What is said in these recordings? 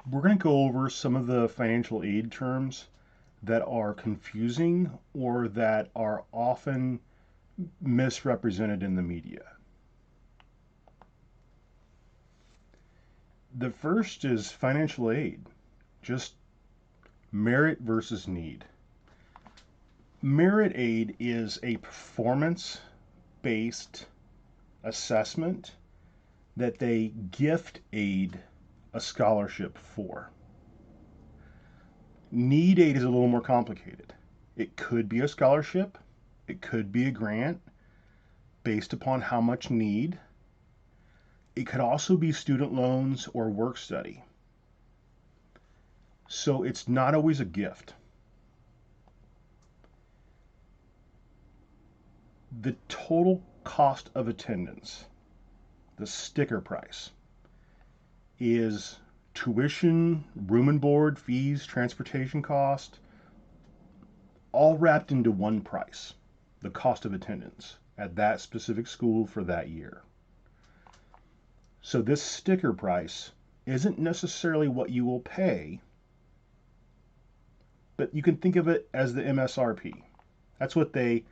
We're going to go over some of the financial aid terms that are confusing or that are often misrepresented in the media. The first is financial aid, just merit versus need. Merit aid is a performance based assessment that they gift aid a scholarship for. Need aid is a little more complicated. It could be a scholarship, it could be a grant based upon how much need. It could also be student loans or work study. So it's not always a gift. The total cost of attendance, the sticker price, is tuition, room and board, fees, transportation cost, all wrapped into one price, the cost of attendance at that specific school for that year. So this sticker price isn't necessarily what you will pay, but you can think of it as the MSRP. That's what they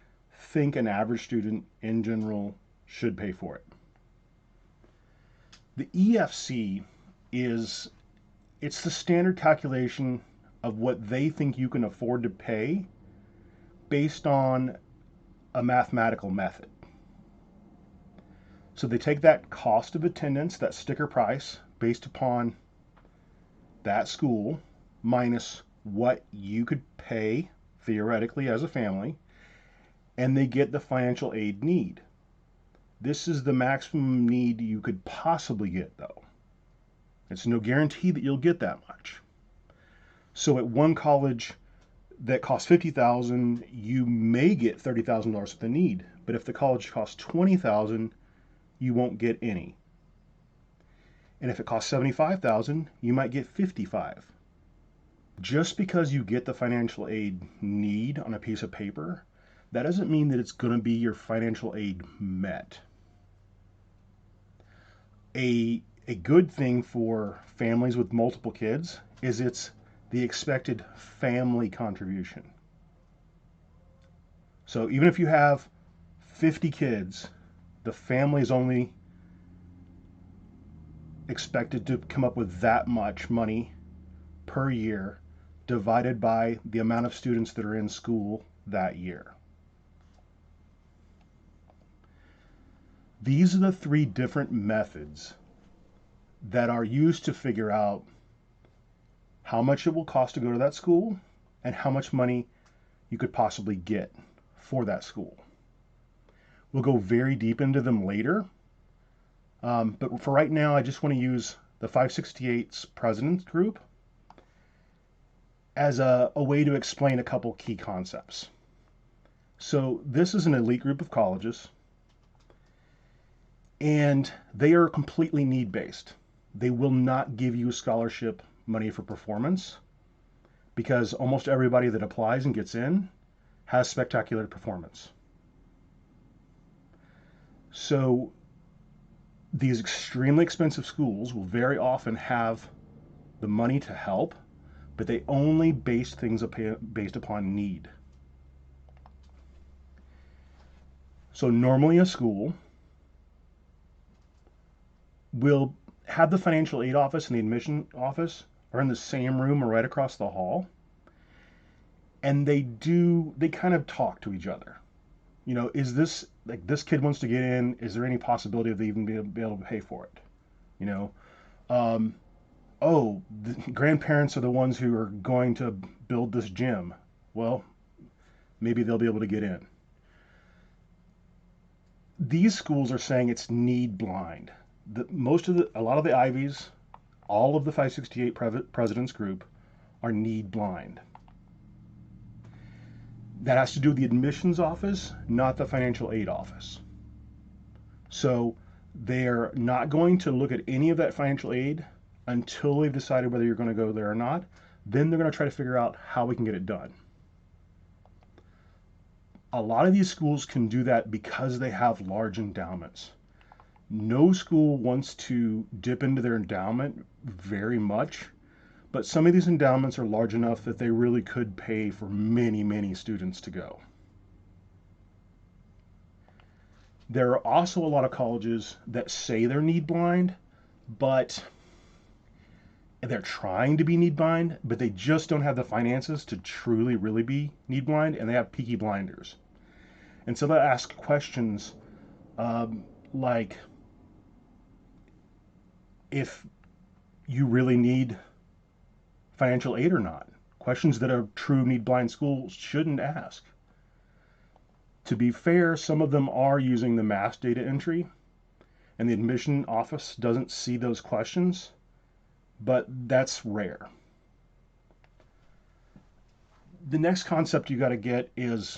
think an average student in general should pay for it. The EFC is it's the standard calculation of what they think you can afford to pay based on a mathematical method. So they take that cost of attendance, that sticker price, based upon that school, minus what you could pay theoretically as a family, and they get the financial aid need. This is the maximum need you could possibly get, though. It's no guarantee that you'll get that much. So at one college that costs $50,000, you may get $30,000 worth of need. But if the college costs $20,000, you won't get any. And if it costs $75,000, you might get $55,000. Just because you get the financial aid need on a piece of paper, that doesn't mean that it's going to be your financial aid met. A good thing for families with multiple kids is it's the expected family contribution. So even if you have 50 kids, the family is only expected to come up with that much money per year divided by the amount of students that are in school that year. These are the three different methods that are used to figure out how much it will cost to go to that school and how much money you could possibly get for that school. We'll go very deep into them later, but for right now, I just want to use the 568's President's Group as a way to explain a couple key concepts. So this is an elite group of colleges, and they are completely need-based. They will not give you scholarship money for performance because almost everybody that applies and gets in has spectacular performance. So these extremely expensive schools will very often have the money to help, but they only base things based upon need. So normally a school will have the financial aid office and the admission office are in the same room or right across the hall, and they kind of talk to each other. You know, is this like this kid wants to get in? Is there any possibility of they even be able to pay for it? You know, oh, the grandparents are the ones who are going to build this gym. Well, maybe they'll be able to get in. These schools are saying it's need blind. A lot of the Ivies, all of the 568 President's Group are need blind. That has to do with the admissions office, not the financial aid office. So they're not going to look at any of that financial aid until they've decided whether you're going to go there or not. Then they're going to try to figure out how we can get it done. A lot of these schools can do that because they have large endowments. No school wants to dip into their endowment very much But some of these endowments are large enough that they really could pay for many, many students to go. There are also a lot of colleges that say they're need blind, but they're trying to be need blind, but they just don't have the finances to truly, really be need blind, and they have peaky blinders. And so they'll ask questions like, if you really need financial aid or not. Questions that a true need blind school shouldn't ask. To be fair, some of them are using the mass data entry, and the admission office doesn't see those questions, but that's rare. The next concept you got to get is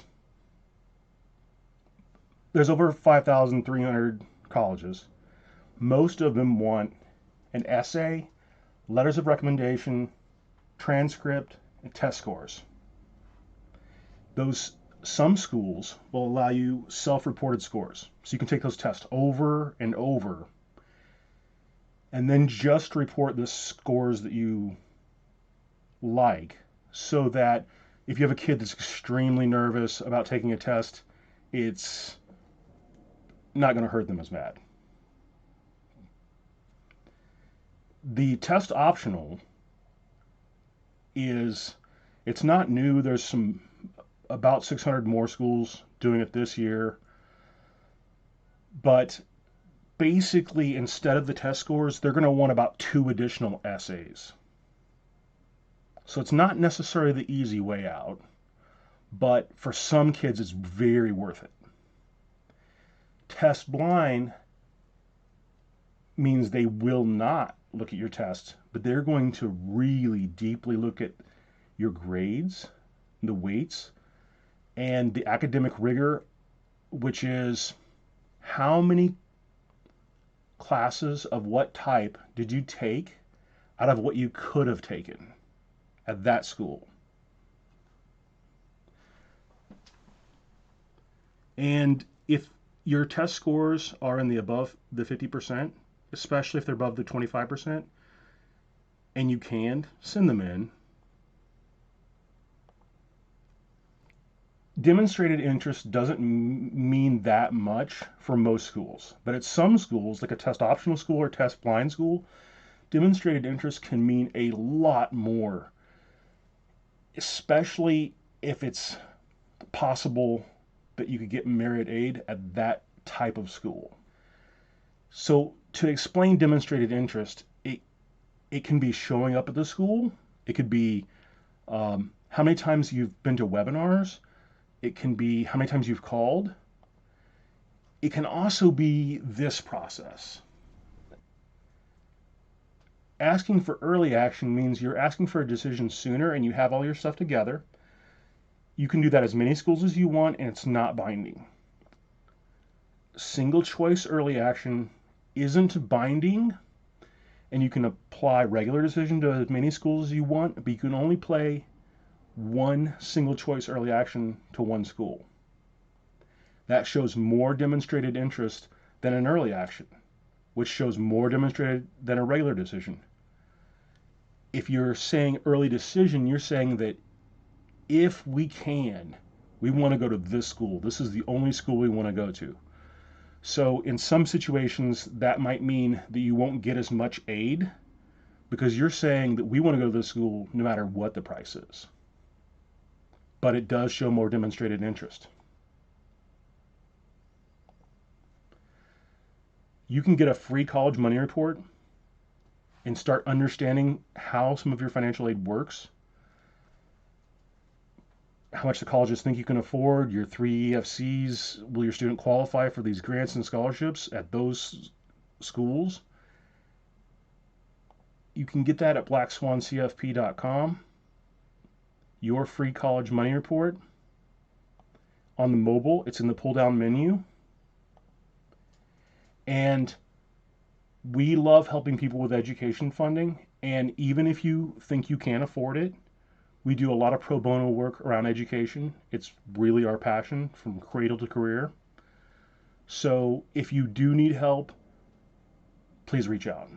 there's over 5,300 colleges. Most of them want an essay, letters of recommendation, transcript, and test scores. Some schools will allow you self-reported scores, so you can take those tests over and over and then just report the scores that you like, so that if you have a kid that's extremely nervous about taking a test, it's not going to hurt them as bad. The test optional it's not new. There's about 600 more schools doing it this year. But basically, instead of the test scores, they're going to want about 2 additional essays. So it's not necessarily the easy way out, but for some kids, it's very worth it. Test blind means they will not look at your test, but they're going to really deeply look at your grades, the weights, and the academic rigor, which is how many classes of what type did you take out of what you could have taken at that school. And if your test scores are in the above the 50%, especially if they're above the 25%, and you can, send them in. Demonstrated interest doesn't mean that much for most schools, but at some schools, like a test optional school or test blind school, demonstrated interest can mean a lot more, especially if it's possible that you could get merit aid at that type of school. So to explain demonstrated interest, it can be showing up at the school. It could be how many times you've been to webinars. It can be how many times you've called. It can also be this process. Asking for early action means you're asking for a decision sooner and you have all your stuff together. You can do that as many schools as you want, and it's not binding. Single choice early action isn't binding, and you can apply regular decision to as many schools as you want, but you can only play one single choice early action to one school. That shows more demonstrated interest than an early action, which shows more demonstrated than a regular decision. If you're saying early decision, you're saying that if we can, we want to go to this school. This is the only school we want to go to. So in some situations, that might mean that you won't get as much aid because you're saying that we want to go to this school no matter what the price is. But it does show more demonstrated interest. You can get a free college money report and start understanding how some of your financial aid works, how much the colleges think you can afford, your 3 EFCs, will your student qualify for these grants and scholarships at those schools. You can get that at blackswancfp.com. Your free college money report. On the mobile, it's in the pull-down menu. And we love helping people with education funding. And even if you think you can't afford it, we do a lot of pro bono work around education. It's really our passion from cradle to career. So if you do need help, please reach out.